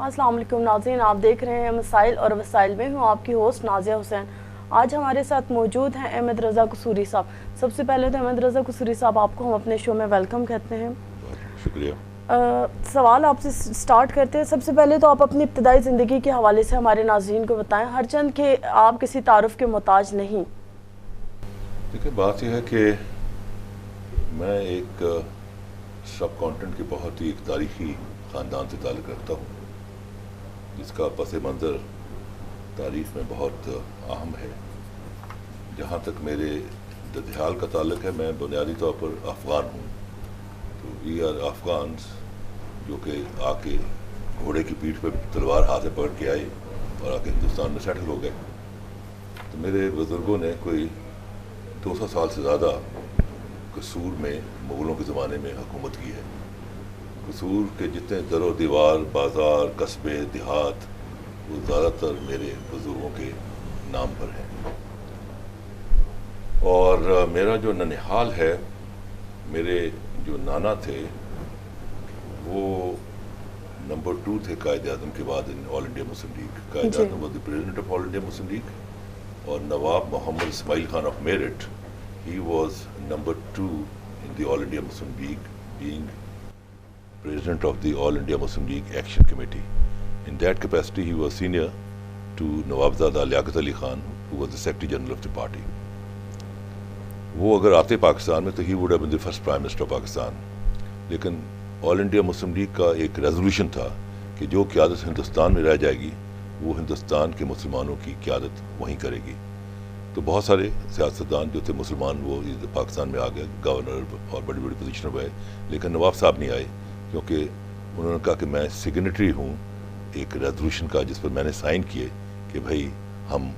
السلام علیکم ناظرین، آپ دیکھ رہے ہیں مسائل اور وسائل میں ہوں آپ کی ہوسٹ نازیہ حسین۔ آج ہمارے ساتھ موجود ہیں احمد رضا قصوری صاحب۔ سب سے پہلے تو احمد رضا قصوری صاحب آپ کو ہم اپنے شو میں ویلکم کہتے ہیں۔ شکریہ۔ سوال آپ سے سٹارٹ کرتے ہیں۔ سب سے پہلے تو آپ اپنی ابتدائی زندگی کے حوالے سے ہمارے ناظرین کو بتائیں، ہرچند کہ آپ کسی تعارف کے محتاج نہیں۔ دیکھیں، بات یہ ہے کہ میں ایک سب کانٹینٹ کے بہت ہی ایک تاریخی خاندان سے تعلق رکھتا ہوں، جس کا پس منظر تاریخ میں بہت اہم ہے۔ جہاں تک میرے ددھیال کا تعلق ہے، میں بنیادی طور پر افغان ہوں۔ تو وی آر افغانس، جو کہ آ کے گھوڑے کی پیٹھ پہ تلوار ہاتھ میں پکڑ کے آئے اور آ کے ہندوستان میں سیٹل ہو گئے۔ تو میرے بزرگوں نے کوئی 200 سال سے زیادہ قصور میں مغلوں کے زمانے میں حکومت کی ہے۔ قصور کے جتنے در و دیوار، بازار، قصبے، دیہات، وہ زیادہ تر میرے بزرگوں کے نام پر ہیں۔ اور میرا جو ننہال ہے، میرے جو نانا تھے وہ نمبر 2 تھے قائد اعظم کے بعد آل India Muslim League. Quaid Azam was the president of All India Muslim League, اور Nawab Muhammad Ismail Khan of Meerut, he was number 2 in the All India Muslim League, being president of the All India Muslim League Action Committee. In that capacity, he was senior to Nawabzada Liaquat Ali Khan, who was the Secretary General of the party. وہ اگر آتے پاکستان میں تو he would have been the first Prime Minister of Pakistan. لیکن آل India Muslim league کا ایک resolution تھا کہ جو قیادت ہندوستان میں رہ جائے گی وہ ہندوستان کے مسلمانوں کی قیادت وہیں کرے گی۔ تو بہت سارے سیاستدان جو تھے مسلمان وہ پاکستان میں آ گئے، گورنر اور بڑی بڑی پوزیشنوں پہ آئے، لیکن نواب صاحب نہیں آئے، کیونکہ انہوں نے کہا کہ میں سگنیٹری ہوں ایک ریزولوشن کا جس پر میں نے سائن کیے کہ بھائی ہم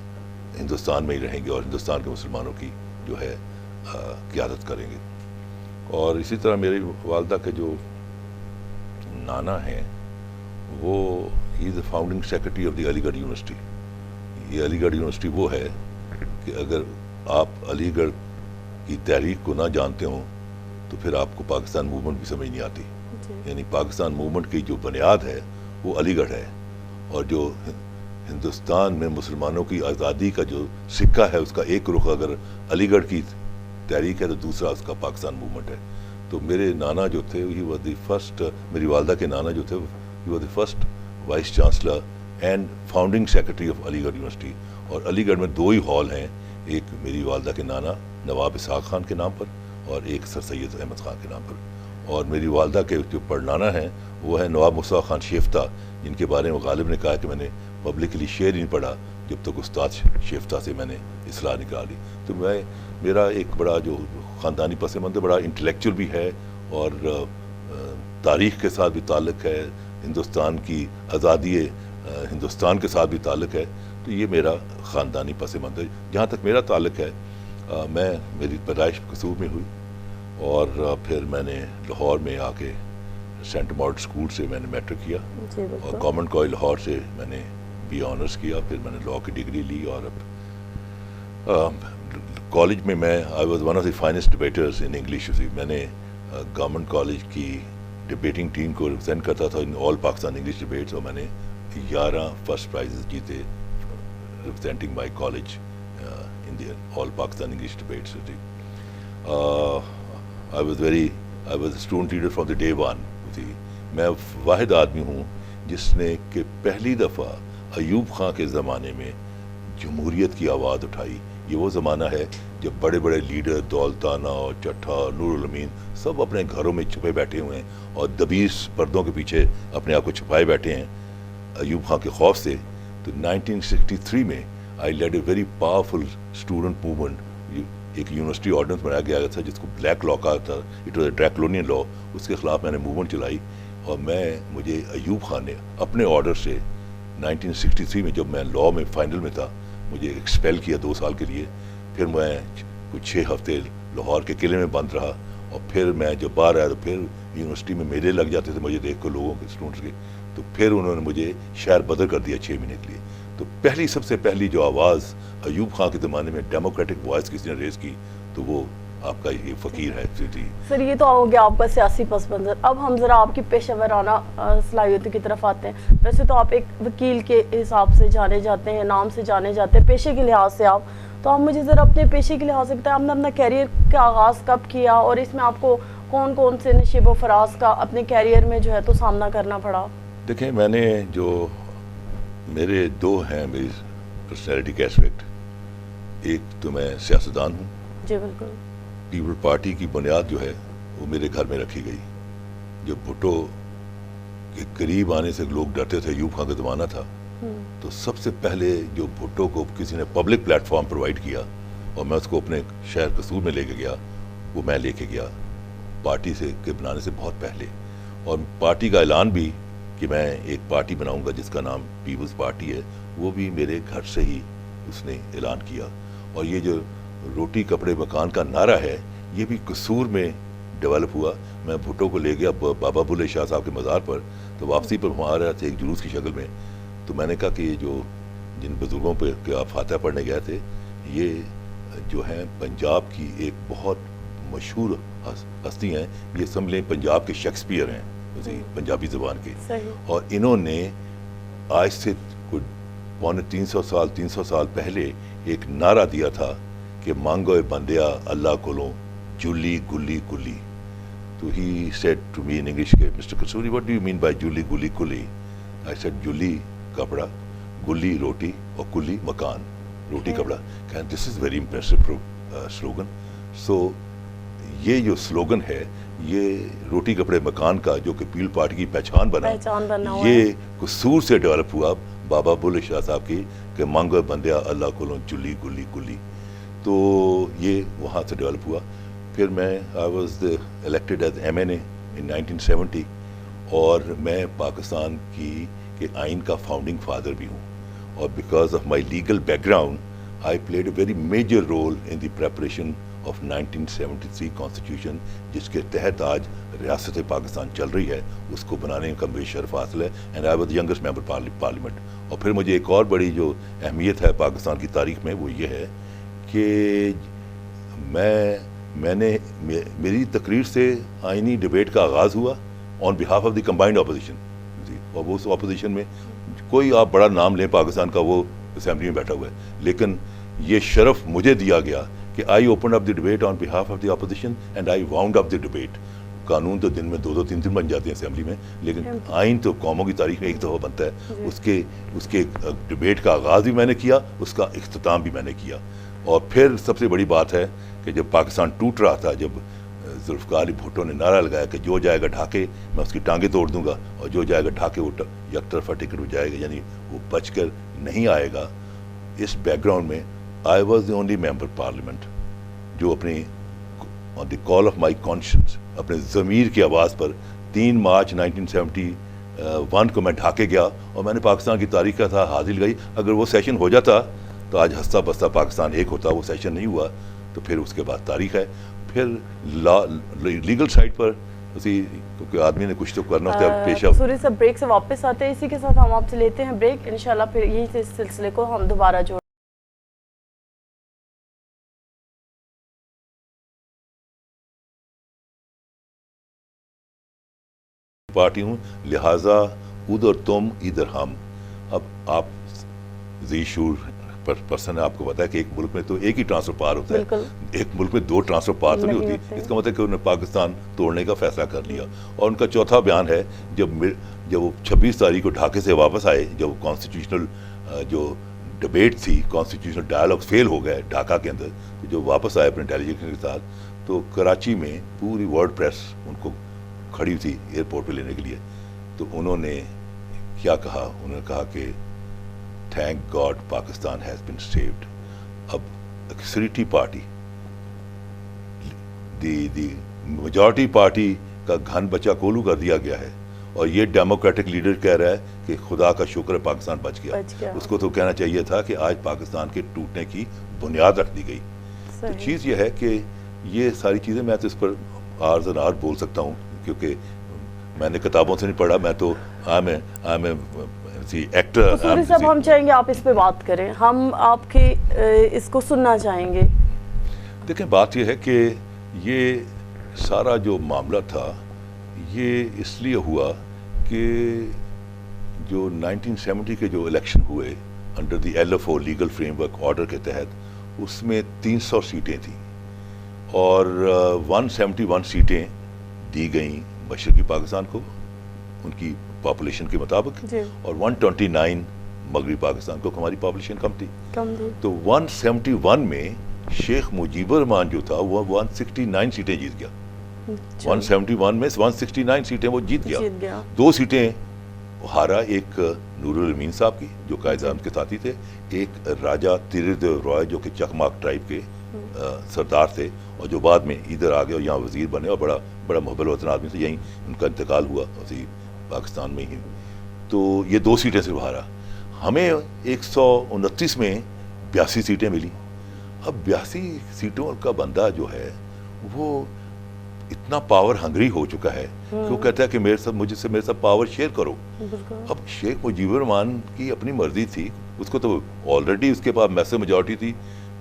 ہندوستان میں ہی رہیں گے اور ہندوستان کے مسلمانوں کی جو ہے قیادت کریں گے۔ اور اسی طرح میری والدہ کے جو نانا ہیں وہ ہی از اے فاؤنڈنگ سیکرٹری آف دی علی گڑھ یونیورسٹی۔ یہ علی گڑھ یونیورسٹی وہ ہے کہ اگر آپ علی گڑھ کی تحریک کو نہ جانتے ہوں تو پھر آپ کو پاکستان موومنٹ بھی سمجھ نہیں آتی۔ یعنی پاکستان موومنٹ کی جو بنیاد ہے وہ علی گڑھ ہے، اور جو ہندوستان میں مسلمانوں کی آزادی کا جو سکہ ہے اس کا ایک رخ اگر علی گڑھ کی تحریک ہے تو دوسرا اس کا پاکستان موومنٹ ہے۔ تو میرے نانا جو تھے ہی واز دی فرسٹ، میری والدہ کے نانا جو تھے he was the first vice chancellor and founding secretary of Aligarh university. اور علی گڑھ میں 2 ہی ہال ہیں، ایک میری والدہ کے نانا نواب اسحاق خان کے نام پر اور ایک سر سید احمد خان کے نام پر۔ اور میری والدہ کے جو پڑنانا ہیں وہ ہے نواب مصطفیٰ خان شیفتہ، جن کے بارے میں غالب نے کہا کہ میں نے پبلکلی شعر نہیں پڑھا جب تک استاد شیفتہ سے میں نے اصلاح نکال لی۔ تو میرا ایک بڑا جو خاندانی پس منظر بڑا انٹلیکچوئل بھی ہے اور تاریخ کے ساتھ بھی تعلق ہے، ہندوستان کی آزادی ہندوستان کے ساتھ بھی تعلق ہے۔ تو یہ میرا خاندانی پس منظر۔ جہاں تک میرا تعلق ہے، میری پیدائش قصور میں ہوئی اور پھر میں نے لاہور میں آ کے سینٹ ماڈل اسکول سے میں نے میٹرک کیا، اور گورنمنٹ کالج لاہور سے میں نے بی اے آنرس کیا، پھر میں نے لاء کی ڈگری لی، اور اب کالج میں I was one of the finest debaters in English. میں نے گورنمنٹ کالج کی ڈبیٹنگ ٹیم کو ریپرزینٹ کرتا تھا in all Pakistan English debates, اور میں نے 11 فرسٹ پرائزز جیتے representing my college in the all Pakistan English debates. I was a student leader from the day one. میں واحد آدمی ہوں جس نے کہ پہلی دفعہ ایوب خان کے زمانے میں جمہوریت کی آواز اٹھائی۔ یہ وہ زمانہ ہے جب بڑے بڑے لیڈر دولتانہ اور چٹھا اور نور الامین سب اپنے گھروں میں چھپے بیٹھے ہوئے ہیں اور دبیس پردوں کے پیچھے اپنے آپ کو چھپائے بیٹھے ہیں ایوب خان کے خوف سے۔ تو 1963 میں I led a very powerful student movement. ایک یونیورسٹی آرڈیننس بنایا گیا تھا جس کو بلیک لا کہا تھا، اٹ واز اے ڈریکولونین لا، اس کے خلاف میں نے موومنٹ چلائی، اور مجھے ایوب خان نے اپنے آرڈر سے 1963 میں جب میں لا میں فائنل میں تھا مجھے ایکسپیل کیا 2 سال کے لیے۔ پھر میں کچھ 6 ہفتے لاہور کے قلعے میں بند رہا، اور پھر میں جب باہر آیا تو پھر یونیورسٹی میں میلے لگ جاتے تھے مجھے دیکھ کر لوگوں کے اسٹوڈنٹس کے، تو پھر انہوں نے مجھے شہر بدر کر دیا 6 مہینے کے لیے۔ تو سب سے پہلی جو آواز ایوب خان کے زمانے میں ڈیموکریٹک وائس کسی نے ریز کی تو وہ آپ کا یہ فقیر ہے. جی سر یہ تو ہو گیا آپ کا سیاسی پس منظر. اب ہم ذرا آپ کی پیشہ ورانہ صلاحیتوں کی طرف آتے ہیں. ویسے تو آپ ایک وکیل کے حساب سے جانے جاتے ہیں, نام سے جانے جاتے ہیں, پیشے کے لحاظ سے تو آپ مجھے ذرا اپنے پیشے کے لحاظ سے بتائیں, آپ نے اپنا کیریئر کا آغاز کب کیا اور اس میں آپ کو کون کون سے نشیب و فراز کا اپنے کیریئر میں جو ہے تو سامنا کرنا پڑا؟ دیکھیں, میں نے جو میرے دو ہیں میری پرسنالٹی کے ایسپیکٹ. ایک تو میں سیاستدان ہوں. جی بالکل. پیپل پارٹی کی بنیاد جو ہے وہ میرے گھر میں رکھی گئی. جب بھٹو کے قریب آنے سے لوگ ڈرتے تھے, ایوب خان کا زمانہ تھا, تو سب سے پہلے جو بھٹو کو کسی نے پبلک پلیٹ فارم پرووائڈ کیا اور میں اس کو اپنے شہر قصور میں لے کے گیا, وہ میں لے کے گیا پارٹی سے کے بنانے سے بہت پہلے. اور پارٹی کا اعلان بھی کہ میں ایک پارٹی بناؤں گا جس کا نام پیپلز پارٹی ہے, وہ بھی میرے گھر سے ہی اس نے اعلان کیا. اور یہ جو روٹی کپڑے مکان کا نعرہ ہے یہ بھی قصور میں ڈیولپ ہوا. میں بھٹو کو لے گیا بابا بلے شاہ صاحب کے مزار پر, تو واپسی پر وہاں آ رہے تھے ایک جلوس کی شکل میں, تو میں نے کہا کہ یہ جو جن بزرگوں پہ کہ آپ فاتحہ پڑھنے گئے تھے, یہ جو ہیں پنجاب کی ایک بہت مشہور ہستی ہیں, یہ سمجھ لیں پنجاب کے شیکسپیئر ہیں پنجابی زبان کے. اور انہوں نے آج سے کچھ 300 سال پہلے ایک نعرہ دیا تھا کہ مانگو بندیا اللہ کولوں جلی گلی کلی. تو he said to me in English کہ Mr Kasuri what do you mean by جلی گلی کلی؟ آئی سیڈ جلی کپڑا, گلی روٹی اور کلی مکان, روٹی کپڑا. دس از ویری امپریسو سلوگن. سو یہ جو سلوگن ہے یہ روٹی کپڑے مکان کا جو کہ پیپل پارٹی کی پہچان بنا, یہ قصور سے ڈیولپ ہوا بابا بلے شاہ صاحب کی کہ مانگو بندیا اللہ کولوں جلی گلی کلی. تو یہ وہاں سے ڈیولپ ہوا. پھر میں I was elected as MNA ان 1970, اور میں پاکستان کی کے آئین کا فاؤنڈنگ فادر بھی ہوں. اور because of my legal background I played a very major role in the preparation of 1973 constitution, جس کے تحت آج ریاست پاکستان چل رہی ہے. اس کو بنانے کا مجھے شرف حاصل ہے, and I was the youngest member parliament. اور پھر مجھے ایک اور بڑی جو اہمیت ہے پاکستان کی تاریخ میں وہ یہ ہے کہ میں نے میری تقریر سے آئینی ڈبیٹ کا آغاز ہوا on behalf of the combined opposition. اور وہ اس اپوزیشن میں کوئی آپ بڑا نام لیں پاکستان کا, وہ اسمبلی میں بیٹھا ہوا ہے, لیکن یہ شرف مجھے دیا گیا کہ I open up the debate on behalf of the opposition and I wound up the debate. قانون تو دن میں 2-3 دن بن جاتے ہیں اسمبلی میں, لیکن آئین تو قوموں کی تاریخ میں ایک دفعہ بنتا ہے. اس کے ڈبیٹ کا آغاز بھی میں نے کیا, اس کا اختتام بھی میں نے کیا. اور پھر سب سے بڑی بات ہے کہ جب پاکستان ٹوٹ رہا تھا, جب ذوالفقار علی بھٹو نے نعرہ لگایا کہ جو جائے گا ڈھاکے میں اس کی ٹانگیں توڑ دوں گا, اور جو جائے گا ڈھاکے وہ یک طرفہ ٹکٹ ہو جائے گا, یعنی وہ بچ کر نہیں آئے گا. اس بیک گراؤنڈ میں I was the only member parliament جو اپنی آن دی کال آف مائی کانشنس, اپنے ضمیر کی آواز پر 3 مارچ 1971 کو میں ڈھاکے گیا, اور میں نے پاکستان کی تاریخ کا تھا حاضر گئی. اگر وہ سیشن ہو جاتا تو آج ہنستا بستا پاکستان ایک ہوتا. وہ سیشن نہیں ہوا, تو پھر اس کے بعد تاریخ ہے. پھر لیگل سائٹ پر کیونکہ آدمی نے کچھ تو کرنا ہوتا ہے پیشہ. سوری صاحب بریک سے واپس آتے ہیں, اسی کے ساتھ ہم آپ سے لیتے ہیں بریک. انشاءاللہ پھر یہی سے اس سلسلے کو ہم دوبارہ جوڑیں. پارٹی ہوں, لہٰذا ادھر تم ادھر ہم. اب آپ ذی شعور پرسن ہے, آپ کو پتا ہے کہ ایک ملک میں تو ایک ہی ٹرانسفر پار ہوتا ہے, ایک ملک میں 2 ٹرانسفر پار تو نہیں ہوتی. اس کا مطلب کہ انہوں نے پاکستان توڑنے کا فیصلہ کر لیا. اور ان کا چوتھا بیان ہے جب وہ 26 تاریخ کو ڈھاکے سے واپس آئے, جب کانسٹیٹیوشنل جو ڈبیٹ تھی, کانسٹیٹیوشنل ڈائلاگ فیل ہو گئے ڈھاکہ کے اندر, تو جو واپس آئے اپنے ڈیلیگیشن کے ساتھ, تو کراچی میں پوری ورلڈ پریس ان کو کھڑی تھی ایئرپورٹ پہ لینے کے لیے. تو انہوں نے کیا کہا, انہوں نے کہا کہ thank God Pakistan has been saved. اب ایکسریٹی پارٹی, دی میجورٹی پارٹی کا گھن بچہ کولو کر دیا گیا ہے, اور یہ ڈیموکریٹک لیڈر کہہ رہا ہے کہ خدا کا شکر ہے پاکستان بچ گیا. اس کو تو کہنا چاہیے تھا کہ آج پاکستان کے ٹوٹنے کی بنیاد رکھ دی گئی. تو چیز یہ ہے کہ یہ ساری چیزیں میں تو اس پر آرز اینڈ آر بول سکتا ہوں, کیونکہ میں نے کتابوں سے نہیں پڑھا, میں تو ایکٹر. صاحب ہم چاہیں گے آپ اس پہ بات کریں, ہم آپ کے اس کو سننا چاہیں گے. دیکھیں بات یہ ہے کہ یہ سارا جو معاملہ تھا یہ اس لیے ہوا کہ جو 1970 کے جو الیکشن ہوئے under the LFO legal frame work order کے تحت، اس میں 300 سیٹیں تھیں اور 171 سیٹیں دی گئیں مشرقی پاکستان کو ان کی پاپولیشن کے مطابق، اور 129 مغربی پاکستان کو، ہماری پاپولیشن کم تھی۔ تو 171 میں شیخ مجیب الرحمان جو تھا وہ 169 سیٹیں جیت گیا۔ 171 میں 169 سیٹیں وہ جیت گیا۔ 2 سیٹیں ہارا، ایک نور الامین صاحب کی جو قائد اعظم کے ساتھی تھے، ایک راجہ تیردیو رائے جو کہ چکماک ٹرائب کے سردار تھے اور جو بعد میں ادھر آ گئے اور یہاں وزیر بنے اور بڑا محب الوطن آدمی سے، یہیں ان کا انتقال ہوا اسی پاکستان میں ہی۔ تو یہ 2 سیٹیں سے ہارا۔ ہمیں 129 میں 82 سیٹیں ملی۔ اب 82 سیٹوں کا بندہ جو ہے وہ اتنا پاور ہنگری ہو چکا ہے کہ وہ کہتا ہے کہ میرے ساتھ پاور شیئر کرو۔ اب شیخ مجیب الرحمان کی اپنی مرضی تھی، اس کو تو آلریڈی اس کے پاس میسو میجورٹی تھی،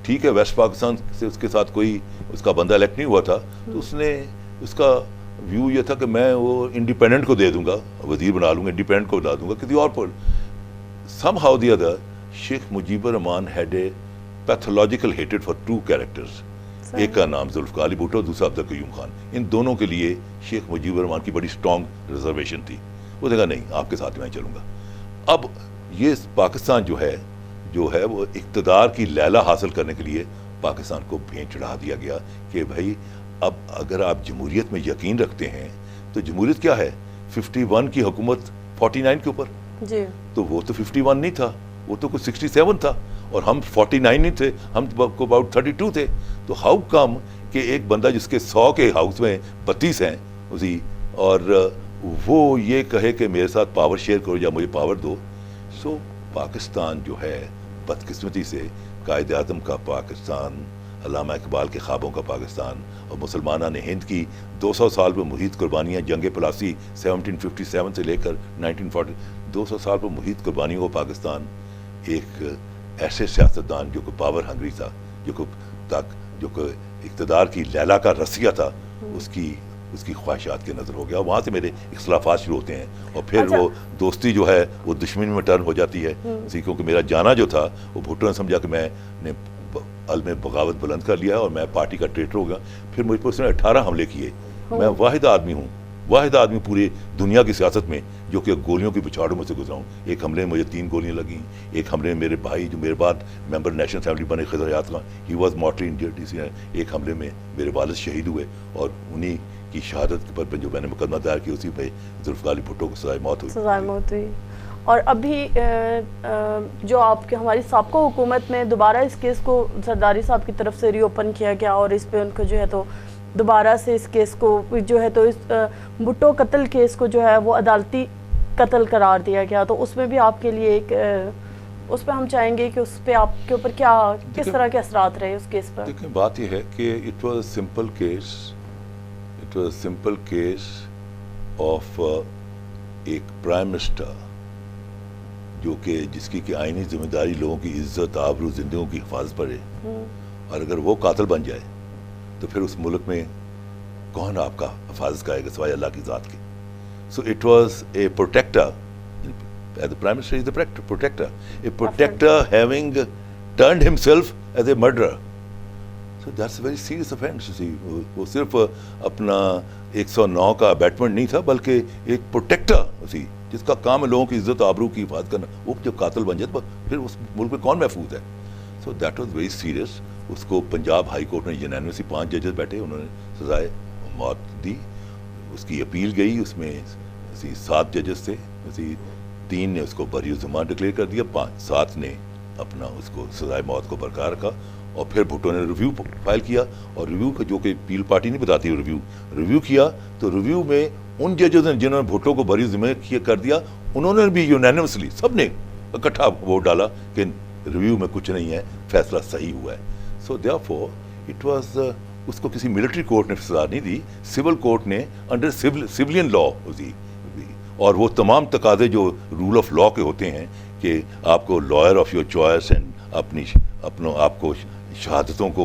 ٹھیک ہے، ویسٹ پاکستان سے اس کے ساتھ کوئی اس کا بندہ الیکٹ نہیں ہوا تھا، تو اس نے اس کا ویو یہ تھا کہ میں وہ انڈیپینڈنٹ کو دے دوں گا، وزیر بنا لوں گا، انڈیپینڈنٹ کو بنا دوں گا کسی اور پر۔ Some how the other Sheikh Mujibur Rahman had a pathological ہیٹڈ فار 2 کیریکٹرز، ایک کا نام ذوالفقار علی بھٹو، دوسرا عبد القیوم خان۔ ان دونوں کے لیے شیخ مجیب الرحمان کی بڑی اسٹرانگ ریزرویشن تھی۔ وہ دیکھا نہیں، آپ کے ساتھ میں چلوں گا۔ اب یہ پاکستان جو ہے وہ اقتدار کی لیلہ حاصل کرنے کے لیے پاکستان کو بھین چڑھا دیا گیا کہ بھائی اب اگر آپ جمہوریت میں یقین رکھتے ہیں تو جمہوریت کیا ہے؟ 51 کی حکومت 49 کے اوپر، تو وہ تو 51 نہیں تھا، وہ تو کچھ 67 تھا، اور ہم 49 نہیں تھے، ہم کو اباؤٹ 32 تھے۔ تو ہاؤ کم کہ ایک بندہ جس کے 100 کے ہاؤس میں 32 ہیں اسی، اور وہ یہ کہے کہ میرے ساتھ پاور شیئر کرو یا مجھے پاور دو۔ سو پاکستان جو ہے بدقسمتی سے قائد اعظم کا پاکستان، علامہ اقبال کے خوابوں کا پاکستان، اور مسلمانان ہند کی 200 سال پر محیط قربانیاں، جنگ پلاسی 1757 سے لے کر 1940، 200 سال پر محیط قربانیوں کو پاکستان ایک ایسے سیاستدان جو کہ پاور ہنگری تھا، جو کہ اقتدار کی لیلا کا رسیہ تھا، اس کی خواہشات کے نظر ہو گیا۔ وہاں سے میرے اختلافات شروع ہوتے ہیں اور پھر وہ دوستی جو ہے وہ دشمنی میں ٹرن ہو جاتی ہے، کیونکہ میرا جانا جو تھا وہ بھٹو نے سمجھا کہ میں نے علم بغاوت بلند کر لیا اور میں پارٹی کا ٹریٹر ہو گیا۔ پھر مجھ پر اس نے 18 حملے کیے۔ میں واحد آدمی پوری دنیا کی سیاست میں جو کہ گولیوں کی بچھاڑوں میں سے گزرا ہوں۔ ایک حملے میں مجھے 3 گولیاں لگیں، ایک حملے میں میرے بھائی جو میرے بعد ممبر نیشنل اسمبلی بنے خضر حیات خان، ہی واز مارٹلی انجرڈ، ایک حملے میں میرے والد شہید ہوئے اور انہی کی شہادت پر جو میں نے مقدمہ دائر کیا اسی پہ ذوالفقار علی بھٹو کو سزائے موت ہوئی۔ اور ابھی جو آپ کے ہماری سابقہ حکومت میں دوبارہ اس کیس کو زرداری صاحب کی طرف سے ری اوپن کیا گیا اور اس پہ ان کو جو ہے تو دوبارہ سے اس کیس کو جو ہے تو اس بھٹو قتل کیس کو جو ہے وہ عدالتی قتل قرار دیا گیا، تو اس میں بھی آپ کے لیے ایک اس پہ ہم چاہیں گے کہ اس پہ آپ کے اوپر کس طرح کے اثرات رہے اس کیس پر؟ دیکھیں بات یہ ہے کہ it was a simple case of ایک پرائم منسٹر جو کہ جس کی کہ آئینی ذمہ داری لوگوں کی عزت، آبرو، زندگیوں کی حفاظت پر ہے، اور اگر وہ قاتل بن جائے تو پھر اس ملک میں کون آپ کا حفاظت کرے گا سوائے اللہ کی ذات کے؟ So it was a protector, as a prime minister is a protector having turned himself as a murderer. So that's a very serious offense. وہ صرف اپنا 109 کا ابیٹمنٹ نہیں تھا بلکہ ایک پروٹیکٹر تھی جس کا کام ہے لوگوں کی عزت آبرو کی حفاظت کرنا. وہ جب قاتل بن جائے پھر اس ملک میں کون محفوظ ہے؟ So that was very serious. اس کو پنجاب ہائی کورٹ میں یونینیمسلی 5 ججز بیٹھے، انہوں نے سزائے موت دی. اس کی اپیل گئی، اس میں 7 ججز تھے، 3 نے اس کو بری الزمان ڈکلیئر کر دیا، 7 نے اپنا اس کو سزائے موت کو برقرار رکھا. اور پھر بھٹو نے ریویو فائل کیا، اور ریویو کا جو کہ اپیل پارٹی نہیں بتاتی، ریویو کیا تو ریویو میں ان ججز نے جنہوں نے بھٹو کو بری ذمہ کر دیا انہوں نے بھی یونینیمسلی سب نے اکٹھا ووٹ ڈالا کہ ریویو میں کچھ نہیں ہے، فیصلہ صحیح ہوا ہے. سو دیئرفور اٹ واز اس کو کسی ملٹری کورٹ نے سزا نہیں دی، سول کورٹ نے انڈر سویلین لا دی. اور وہ تمام تقاضے جو رول آف لا کے ہوتے ہیں کہ آپ کو lawyer of your choice and آپ کو شہادتوں کو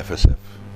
FSF,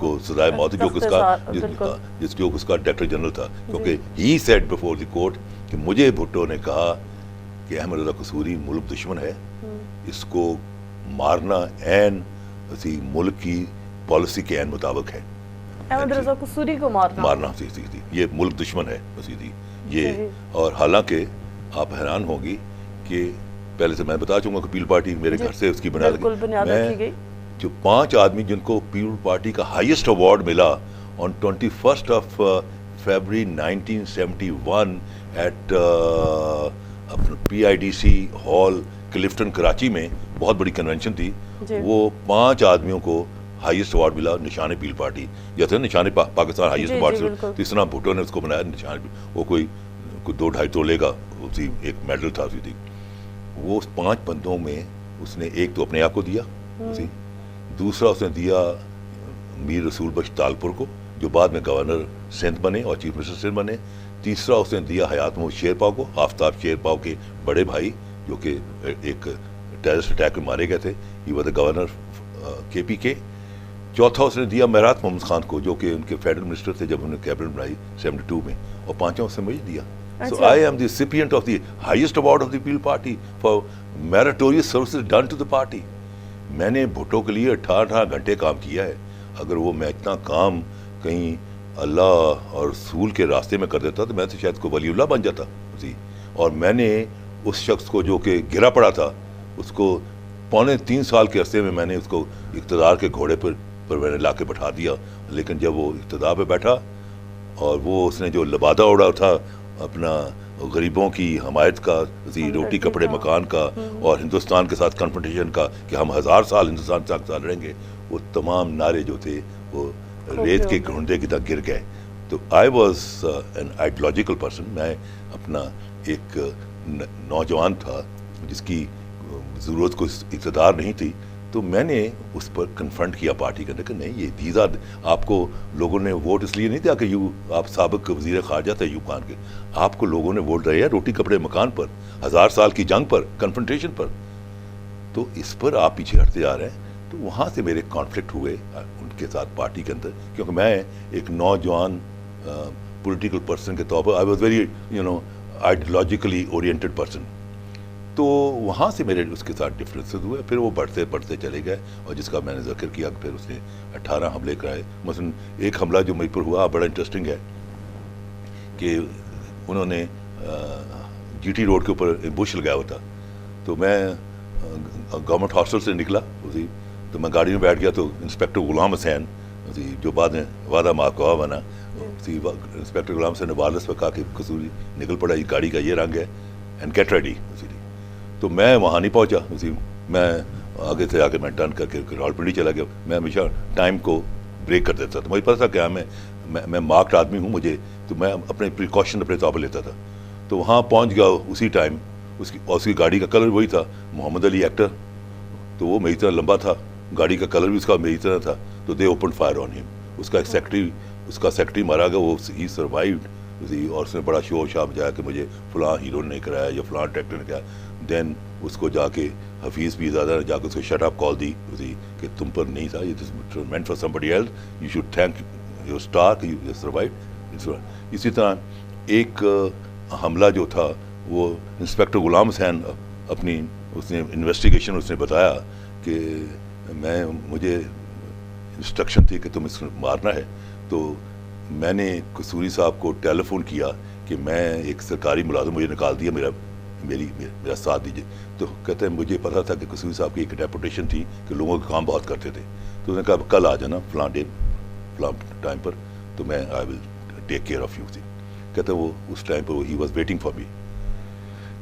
کو سزائے موت جو کہ جس جو اس کا ڈائریکٹر جنرل تھا, کیونکہ he said before the court کہ مجھے بھٹو نے کہا کہ احمد رضا قصوری ملک دشمن ہے, اس کو مارنا عین اسی ملک کی پالیسی کے عین مطابق ہے. احمد رضا قصوری کو مارنا یہ ملک دشمن ہے یہ. اور حالانکہ آپ حیران ہوں گی کہ پہلے سے میں بتا چکا کہ پیپل پارٹی میرے گھر سے اس کی بنیاد رکھی گئی. جو 5 آدمی جن کو پیپل پارٹی کا ہائیسٹ ایوارڈ ملا on 21 February 1971 at PIDC hall Clifton Karachi میں, بہت بڑی کنونشن تھی, وہ 5 آدمیوں کو ہائیسٹ ایوارڈ ملا نشان پیپل پارٹی. جیسے نشان پاکستان ہائیسٹ ایوارڈ, تو اس طرح بھٹو نے اس کو بنایا نشان. وہ کوئی 2-2.5 تولے کا اسی ایک میڈل تھا اسی. وہ 5 بندوں میں اس نے ایک تو اپنے آپ کو دیا, دوسرا اس نے دیا میر رسول بخش تالپور کو جو بعد میں گورنر سندھ بنے اور چیف منسٹر سندھ بنے. تیسرا اس نے دیا حیات محمود شیرپا کو, آفتاب شیرپا کے بڑے بھائی جو کہ ایک ٹیررسٹ اٹیک میں مارے گئے تھے, he was the governor KPK. چوتھا اس نے دیا میرات محمد خان کو جو کہ ان کے فیڈرل منسٹر تھے جب انہوں نے کیبنٹ بنائی 72 میں, اور 5واں اس نے مجھے دیا. So I am the recipient of the highest award of the People Party for meritorious services done to the party. میں نے بھٹو کے لیے 18 گھنٹے کام کیا ہے. اگر وہ میں اتنا کام کہیں اللہ اور رسول کے راستے میں کر دیتا تو میں تو شاید کو ولی اللہ بن جاتا. اور میں نے اس شخص کو جو کہ گرا پڑا تھا اس کو 3.25 سال کے عرصے میں نے اس کو اقتدار کے گھوڑے پر میں نے لا کے بٹھا دیا. لیکن جب وہ اقتدار پہ بیٹھا اور وہ اس نے جو لبادہ اڑا تھا اپنا غریبوں کی حمایت کا, روٹی کپڑے مکان کا, اور ہندوستان کے ساتھ کنفرنٹیشن کا کہ ہم 1000 سال ہندوستان کے ساتھ رہیں گے, وہ تمام نعرے جو تھے وہ ریت کے گھونڈے کی طرح گر گئے. تو I was an ideological person. میں اپنا ایک نوجوان تھا جس کی ضرورت کو اقتدار نہیں تھی, تو میں نے اس پر کنفرنٹ کیا پارٹی کے اندر کہ نہیں, یہ دیزا آپ کو لوگوں نے ووٹ اس لیے نہیں دیا کہ آپ سابق وزیر خارجہ تھے ایوب خان کے, آپ کو لوگوں نے ووٹ دیا روٹی کپڑے مکان پر, 1000 سال کی جنگ پر, کنفرنٹیشن پر. تو اس پر آپ پیچھے ہٹتے جا رہے ہیں. تو وہاں سے میرے کانفلکٹ ہوئے ان کے ساتھ پارٹی کے اندر, کیونکہ میں ایک نوجوان پولیٹیکل پرسن کے طور پر I was very ideologically oriented person. تو وہاں سے میرے اس کے ساتھ ڈفرینسز ہوئے. پھر وہ بڑھتے چلے گئے, اور جس کا میں نے ذکر کیا کہ پھر اس نے 18 حملے کرائے. مثلاً ایک حملہ جو مجھ پر ہوا بڑا انٹرسٹنگ ہے کہ انہوں نے GT روڈ کے اوپر بش لگایا ہوا تھا. تو میں گورنمنٹ ہاسٹل سے نکلا تو میں گاڑی میں بیٹھ گیا, تو انسپیکٹر غلام حسین جو بعد میں وعدہ ماقوا بنا, انسپیکٹر غلام حسین نے وائرلیس پہ کہا کہ قصوری نکل پڑا, یہ گاڑی کا یہ رنگ ہے اینڈ گیٹ ریڈی. تو میں وہاں نہیں پہنچا, میں آگے سے آگے میں ٹرن کر کے راولپنڈی چلا گیا. میں ہمیشہ ٹائم کو بریک کر دیتا تھا, مجھے پتا تھا کہ میں مارکڈ آدمی ہوں مجھے, تو میں اپنے پریکاشن اپنے طور پر لیتا تھا. تو وہاں پہنچ گیا اسی ٹائم. اس کی گاڑی کا کلر وہی تھا, محمد علی ایکٹر, تو وہ میری طرح لمبا تھا, گاڑی کا کلر بھی اس کا میری طرح تھا. تو دے اوپن فائر آن ہم. اس کا سیکرٹری مارا گیا, وہ ہی سروائیوڈ. اور اس نے بڑا شور شاہ بجایا کہ مجھے فلاں ہیرو نے کرایا یا فلاں ڈائریکٹر نے کرایا. دین اس کو جا کے حفیظ بھی زیادہ نے جا کے اس کو شٹ اپ کال دی کہ تم پر نہیں تھا, یہ meant for somebody else, you should thank your star کہ you survived. اسی طرح ایک حملہ جو تھا وہ انسپیکٹر غلام حسین اپنی اس نے انویسٹیگیشن اس نے بتایا کہ مجھے انسٹرکشن تھی کہ تم اس کو مارنا ہے. تو میں نے قصوری صاحب کو ٹیلی فون کیا کہ میں ایک سرکاری ملازم, مجھے نکال دیا, میرا ساتھ دیجیے. تو کہتے ہیں مجھے پتا تھا کہ قصوری صاحب کی ایک ریپوٹیشن تھی کہ لوگوں کا کام بہت کرتے تھے. تو انہوں نے کہا کل آ جانا فلاں ٹائم پر, تو میں I will take care of you. کہتے وہ اس ٹائم پر ہی واز ویٹنگ فار می.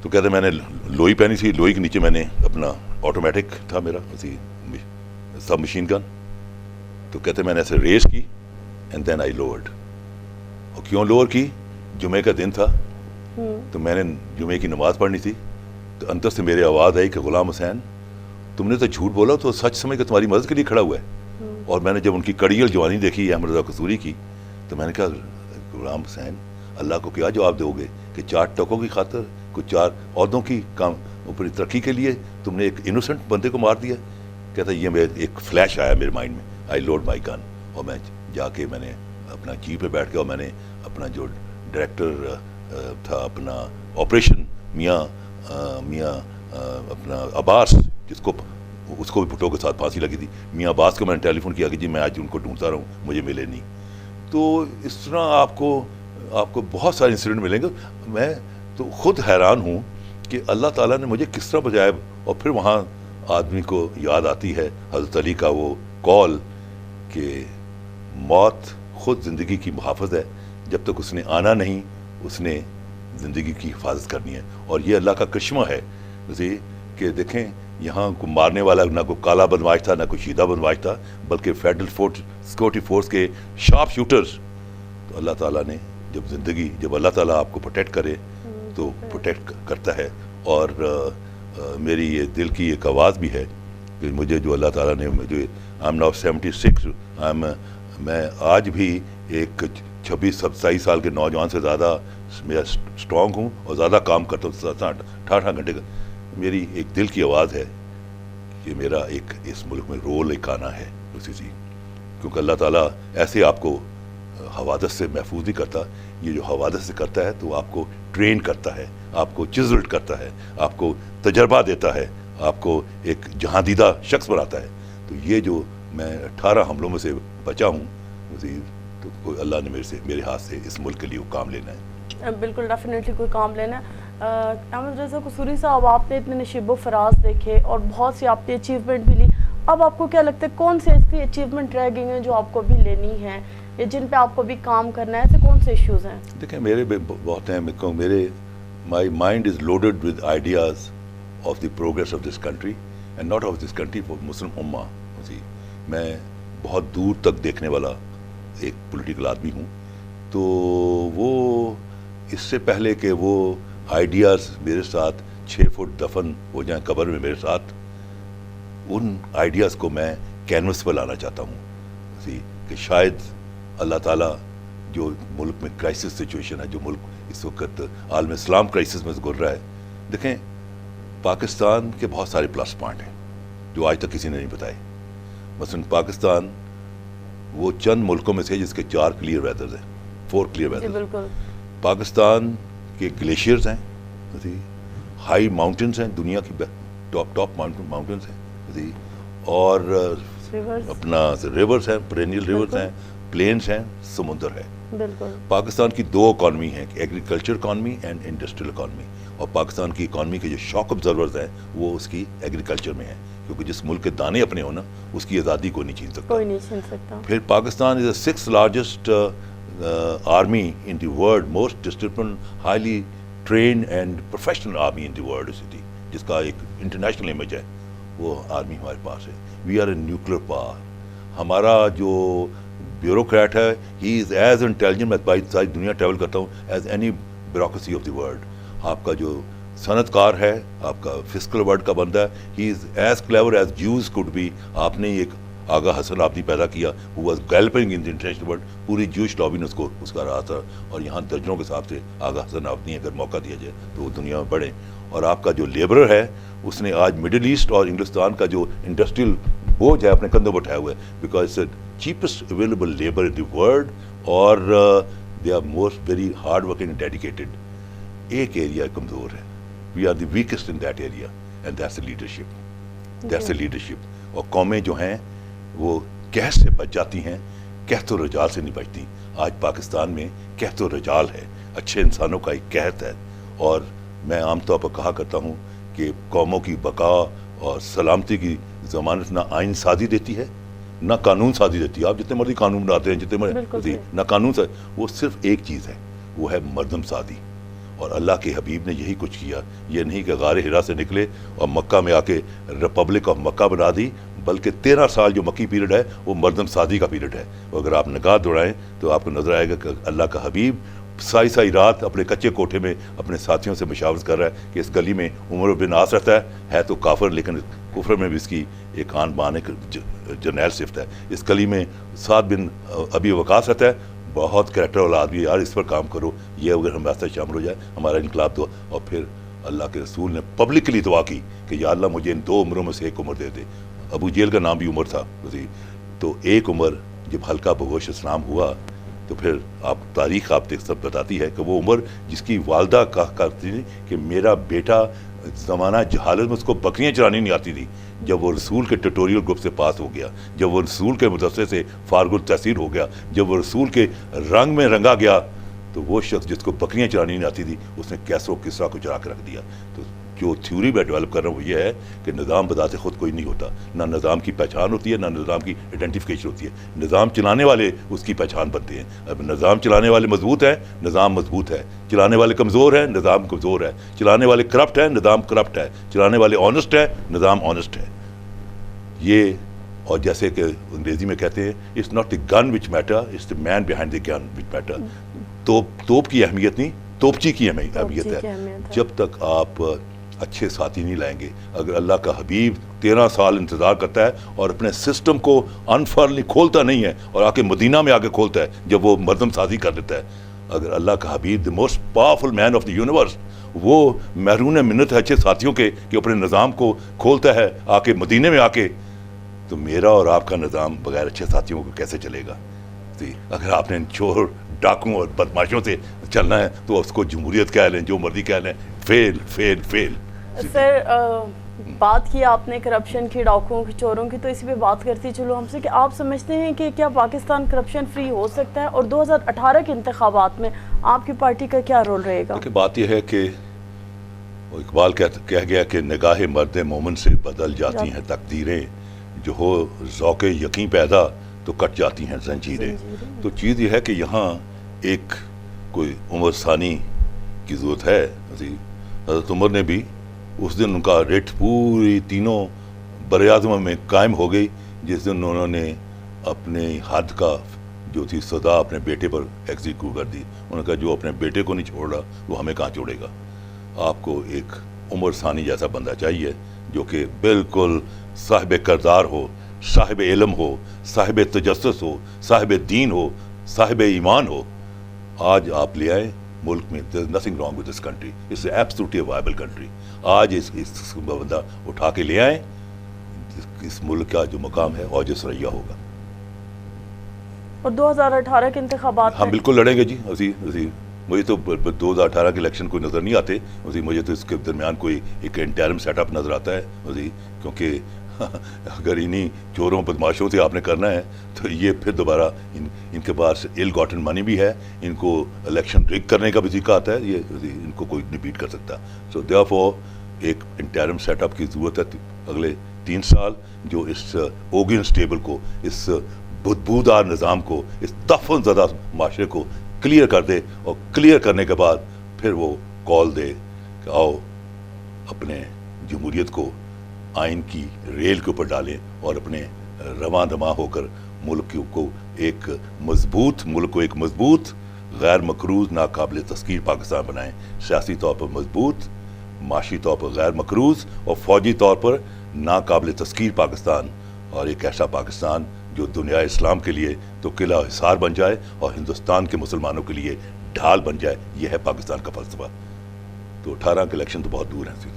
تو کہتے میں نے لوئی پہنی تھی, لوئی کے نیچے میں نے اپنا آٹومیٹک تھا میرا سب مشین گن. تو کہتے میں نے ایسے ریس کی اینڈ دین آئی لوورڈ. اور کیوں لوور کی, جمعے کا دن تھا, تو میں نے جمعے کی نماز پڑھنی تھی. تو اندر سے میری آواز آئی کہ غلام حسین تم نے تو جھوٹ بولا, تو سچ سمجھ کے تمہاری مدد کے لیے کھڑا ہوا ہے. اور میں نے جب ان کی کڑیل جوانی دیکھی احمد رضا قصوری کی, تو میں نے کہا غلام حسین اللہ کو کیا جواب دو گے کہ 4 ٹکوں کی خاطر, کچھ 4 عہدوں کی کام اوپر ترقی کے لیے تم نے ایک انوسنٹ بندے کو مار دیا. کہتا یہ ایک فلیش آیا میرے مائنڈ میں, آئی لوڈ مائی گن, اور میں جا کے میں نے اپنا جیپ پہ بیٹھ کے اور میں نے اپنا جو ڈائریکٹر تھا اپنا آپریشن میاں اپنا عباس، اس کو بھی بھٹو کے ساتھ پھانسی لگی تھی، میاں عباس کو میں نے ٹیلی فون کیا کہ جی میں آج ان کو ڈھونڈتا رہا ہوں، مجھے ملے نہیں. تو اس طرح آپ کو بہت سارے انسیڈنٹ ملیں گے. میں تو خود حیران ہوں کہ اللہ تعالیٰ نے مجھے کس طرح بچایا. اور پھر وہاں آدمی کو یاد آتی ہے حضرت علی کا وہ قول کہ موت خود زندگی کی محافظ ہے، جب تک اس نے آنا نہیں اس نے زندگی کی حفاظت کرنی ہے. اور یہ اللہ کا کرشمہ ہے کہ دیکھیں یہاں کو مارنے والا نہ کوئی کالا بدماش تھا، نہ کوئی شیدہ بدماش تھا، بلکہ فیڈرل سیکورٹی فورس کے شارپ شوٹرز. تو اللہ تعالیٰ نے جب اللہ تعالیٰ آپ کو پروٹیکٹ کرے تو پروٹیکٹ کرتا ہے. اور میری یہ دل کی ایک آواز بھی ہے کہ مجھے جو اللہ تعالیٰ نے مجھے آئی ایم ناؤ 76، میں آج بھی ایک 26-27 سال کے نوجوان سے زیادہ میں اسٹرانگ ہوں اور زیادہ کام کرتا ہوں 18 گھنٹے کا. میری ایک دل کی آواز ہے کہ میرا ایک اس ملک میں رول ایک آنا ہے اسی چیز، کیونکہ اللہ تعالیٰ ایسے آپ کو حوادث سے محفوظ نہیں کرتا. یہ جو حوادث سے کرتا ہے تو آپ کو ٹرین کرتا ہے، آپ کو چزلڈ کرتا ہے، آپ کو تجربہ دیتا ہے، آپ کو ایک جہاں دیدہ شخص بناتا ہے. تو یہ جو میں 18 حملوں میں سے بچا ہوں تو کوئی اللہ نے میرے ہاتھ سے اس ملک کے لیے وہ کام لینا ہے. بالکل ڈیفینیٹلی کوئی کام لینا ہے. احمد رضا قصوری صاحب، آپ نے اتنے نشیب و فراز دیکھے اور بہت سی آپ نے اچیومنٹ بھی لی. اب آپ کو کیا لگتا ہے کون سی ایسی اچیومنٹ رہ گئی ہیں جو آپ کو بھی لینی ہے یا جن پہ آپ کو بھی کام کرنا ہے؟ ایسے کون سے ایشوز ہیں؟ دیکھیں میرے بہت ہیں. My mind is loaded with ideas of the progress of this country and not of this country for Muslim امہ. میں بہت دور تک دیکھنے والا ایک پولیٹیکل آدمی ہوں. تو وہ اس سے پہلے کہ وہ آئیڈیاز میرے ساتھ 6 فٹ دفن ہو جائیں قبر میں میرے ساتھ، ان آئیڈیاز کو میں کینوس پر لانا چاہتا ہوں کہ شاید اللہ تعالیٰ جو ملک میں کرائسس سچویشن ہے، جو ملک اس وقت عالم اسلام کرائسس میں گزر رہا ہے. دیکھیں پاکستان کے بہت سارے پلس پوائنٹ ہیں جو آج تک کسی نے نہیں بتائے. مثلاً پاکستان وہ چند ملکوں میں سے جس کے 4 کلیئر ویدرز ہیں، 4 کلیئر ویدرز. بالکل. پاکستان کے گلیشیئرز ہیں، ہائی ماؤنٹنز ہیں، دنیا کی ٹاپ ماؤنٹنز ہیں، اور اپنا ریورز ہیں، پرینیل ریورز ہیں، پلینز ہیں، سمندر ہے. بالکل. پاکستان کی 2 اکانومی ہیں، agriculture economy and industrial economy. اور پاکستان کی اکانومی کے جو شاک ابزرورز ہیں وہ اس کی ایگریکلچر میں ہیں، کیونکہ جس ملک کے دانے اپنے ہونا اس کی آزادی کوئی نہیں چھین سکتا. پھر پاکستان از the 6th largest army in the world, most disciplined, highly trained and professional army in the world, جس کا ایک انٹرنیشنل امیج ہے. وہ آرمی ہمارے پاس ہے. We are a nuclear power. ہمارا جو بیوروکریٹ ہے ہی از ایز انٹیلیجنٹ، میں ساری دنیا ٹریول کرتا ہوں، as any bureaucracy of the world. آپ کا جو صنعت کار ہے، آپ کا فسکل ورڈ کا بندہ ہے، he is as clever as Jews could be. آپ نے ایک آغا حسن آپ نے پیدا کیا، who was galloping in the international world. پوری جوش لابی نے اس کا رہا تھا. اور یہاں درجنوں کے حساب سے آغا حسن آپ نے اگر موقع دیا جائے تو وہ دنیا میں بڑھیں. اور آپ کا جو لیبرر ہے اس نے آج مڈل ایسٹ اور انگلستان کا جو انڈسٹریل بوجھ ہے اپنے کندھوں پر اٹھایا ہوا ہے، because it's cheapest available labour in the world, اور they are most very hard working and dedicated. ایک ایریا کمزور ہے، we are the weakest in that area, and that's a leadership. That's a leadership. اور قومیں جو ہیں وہ قحط سے بچ جاتی ہیں، قحط و رجال سے نہیں بچتی. آج پاکستان میں قحط و رجال ہے، اچھے انسانوں کا ایک قحط ہے. اور میں عام طور پر کہا کرتا ہوں کہ قوموں کی بقا اور سلامتی کی ضمانت نہ آئین سازی دیتی ہے نہ قانون سازی دیتی ہے. آپ جتنے مرضی قانون بناتے ہیں، جتنے مرضی، نہ قانون سازی. وہ صرف ایک چیز ہے، وہ ہے مردم سازی. اور اللہ کے حبیب نے یہی کچھ کیا. یہ نہیں کہ غار حرا سے نکلے اور مکہ میں آ کے ریپبلک آف مکہ بنا دی، بلکہ 13 سال جو مکی پیریڈ ہے وہ مردم سازی کا پیریڈ ہے. اگر آپ نگاہ دوڑائیں تو آپ کو نظر آئے گا کہ اللہ کا حبیب ساری رات اپنے کچے کوٹھے میں اپنے ساتھیوں سے مشاورت کر رہا ہے کہ اس گلی میں عمر بن عاص رہتا ہے تو کافر، لیکن کفر میں بھی اس کی ایک آن بان ایک جرنیل صفت ہے. اس گلی میں سعد بن ابی وقاص رہتا ہے، بہت کریکٹر والا آدمی، یار اس پر کام کرو، یہ اگر ہم راستہ شامل ہو جائے ہمارا انقلاب تو. اور پھر اللہ کے رسول نے پبلکلی دعا کی کہ یا اللہ مجھے ان 2 عمروں میں سے ایک عمر دے دے. ابو جیل کا نام بھی عمر تھا، تو ایک عمر جب حلقہ بگوش اسلام ہوا تو پھر تاریخ آپ دیکھ سب بتاتی ہے کہ وہ عمر جس کی والدہ کہا کرتی تھی کہ میرا بیٹا زمانہ جہالت میں اس کو بکریاں چرانی نہیں آتی تھی، جب وہ رسول کے ٹیٹوریل گروپ سے پاس ہو گیا، جب وہ رسول کے مدرسے سے فارغ التحصیل ہو گیا، جب وہ رسول کے رنگ میں رنگا گیا، تو وہ شخص جس کو بکریاں چرانی نہیں آتی تھی اس نے کیسر و کسرا کو چرا کے رکھ دیا۔ تو جو تھیوری میں ڈیولپ کر رہا ہوں وہ یہ ہے کہ نظام بذات خود کوئی نہیں ہوتا، نہ نظام کی پہچان ہوتی ہے، نہ نظام کی آئیڈینٹیفیکیشن ہوتی ہے، نظام چلانے والے اس کی پہچان بنتے ہیں۔ اب نظام چلانے والے مضبوط ہیں، نظام مضبوط ہے، چلانے والے کمزور ہیں، نظام کمزور ہے، چلانے والے کرپٹ ہیں، نظام کرپٹ ہے، چلانے والے آنیسٹ ہیں، نظام آنیسٹ ہے۔ یہ اور جیسے کہ انگریزی میں کہتے ہیں it's not the gun which matter, it's the man behind the gun which matter. توپ کی اہمیت نہیں، توپچی کی اہمیت ہے۔ جب تک آپ اچھے ساتھی نہیں لائیں گے، اگر اللہ کا حبیب 13 سال انتظار کرتا ہے اور اپنے سسٹم کو انفرلی کھولتا نہیں ہے اور آ کے مدینہ میں آ کے کھولتا ہے جب وہ مردم سازی کر لیتا ہے، اگر اللہ کا حبیب the most powerful man of the universe وہ محرون منت ہے اچھے ساتھیوں کے کہ اپنے نظام کو کھولتا ہے آ کے مدینے میں آ کے، تو میرا اور آپ کا نظام بغیر اچھے ساتھیوں کو کیسے چلے گا؟ اگر آپ نے چور ڈاکوں اور بدماشوں سے چلنا ہے تو اس کو جمہوریت کہہ لیں، جو مرضی کہہ لیں، فیل فیل فیل۔ سر بات کی آپ نے کرپشن کی، ڈاکوؤں کی، چوروں کی، تو اسی پہ بات کرتی چلو ہم سے کہ آپ سمجھتے ہیں کہ کیا پاکستان کرپشن فری ہو سکتا ہے، اور 2018 کے انتخابات میں آپ کی پارٹی کا کیا رول رہے گا؟ دیکھیں بات یہ ہے کہ اقبال کہہ گیا کہ نگاہ مرد مومن سے بدل جاتی ہیں تقدیریں، جو ہو ذوق یقین پیدا تو کٹ جاتی ہیں زنجیریں۔ تو چیز یہ ہے کہ یہاں ایک کوئی عمر ثانی کی ضرورت ہے۔ حضرت عمر نے بھی اس دن ان کا ریٹ پوری تینوں براعظم میں قائم ہو گئی جس دن انہوں نے اپنے حد کا جو تھی سزا اپنے بیٹے پر ایگزیکیوٹ کر دی۔ انہوں نے کہا جو اپنے بیٹے کو نہیں چھوڑ رہا وہ ہمیں کہاں چھوڑے گا۔ آپ کو ایک عمر ثانی جیسا بندہ چاہیے جو کہ بالکل صاحب کردار ہو، صاحب علم ہو، صاحب تجسس ہو، صاحب دین ہو، صاحب ایمان ہو۔ آج آپ لے آئیں ملک میں there is nothing wrong with this country, it's absolutely a viable country۔ آج اس بندہ اٹھا کے لے آئیں، اس ملک کا جو مقام ہے اوج ثریا ہوگا۔ اور 2018 کے انتخابات ہم بالکل لڑیں گے جی۔ مجھے تو 2018 کے الیکشن کوئی نظر نہیں آتے، مجھے تو اس کے درمیان کوئی ایک انٹرم سیٹ اپ نظر آتا ہے، کیونکہ اگر انہی چوروں بدماشوں سے آپ نے کرنا ہے تو یہ پھر دوبارہ ان کے پاس ایل گاٹن منی بھی ہے، ان کو الیکشن ریگ کرنے کا بھی ذکر آتا ہے، یہ ان کو کوئی نہیں بیٹ کر سکتا۔ سو دیئرفور ایک انٹرم سیٹ اپ کی ضرورت ہے اگلے 3 سال، جو اس اوگن اسٹیبل کو، اس بدبودار نظام کو، اس دفن زدہ معاشرے کو کلیئر کر دے، اور کلیئر کرنے کے بعد پھر وہ کال دے کہ آؤ اپنے جمہوریت کو آئین کی ریل کے اوپر ڈالیں اور اپنے رواں دماں ہو کر ملک کو ایک مضبوط غیر مقروض ناقابل تسخیر پاکستان بنائیں، سیاسی طور پر مضبوط، معاشی طور پر غیر مقروض اور فوجی طور پر ناقابل تسخیر پاکستان، اور ایک ایسا پاکستان جو دنیا اسلام کے لیے تو قلعہ حصار بن جائے اور ہندوستان کے مسلمانوں کے لیے ڈھال بن جائے۔ یہ ہے پاکستان کا فلسفہ۔ تو 18 کے الیکشن تو بہت دور ہیں۔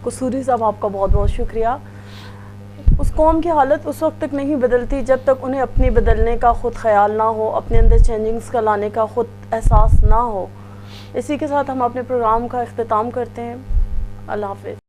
قصوری صاحب آپ کا بہت بہت شکریہ۔ اس قوم کی حالت اس وقت تک نہیں بدلتی جب تک انہیں اپنی بدلنے کا خود خیال نہ ہو، اپنے اندر چینجنگز کا لانے کا خود احساس نہ ہو۔ اسی کے ساتھ ہم اپنے پروگرام کا اختتام کرتے ہیں۔ اللہ حافظ۔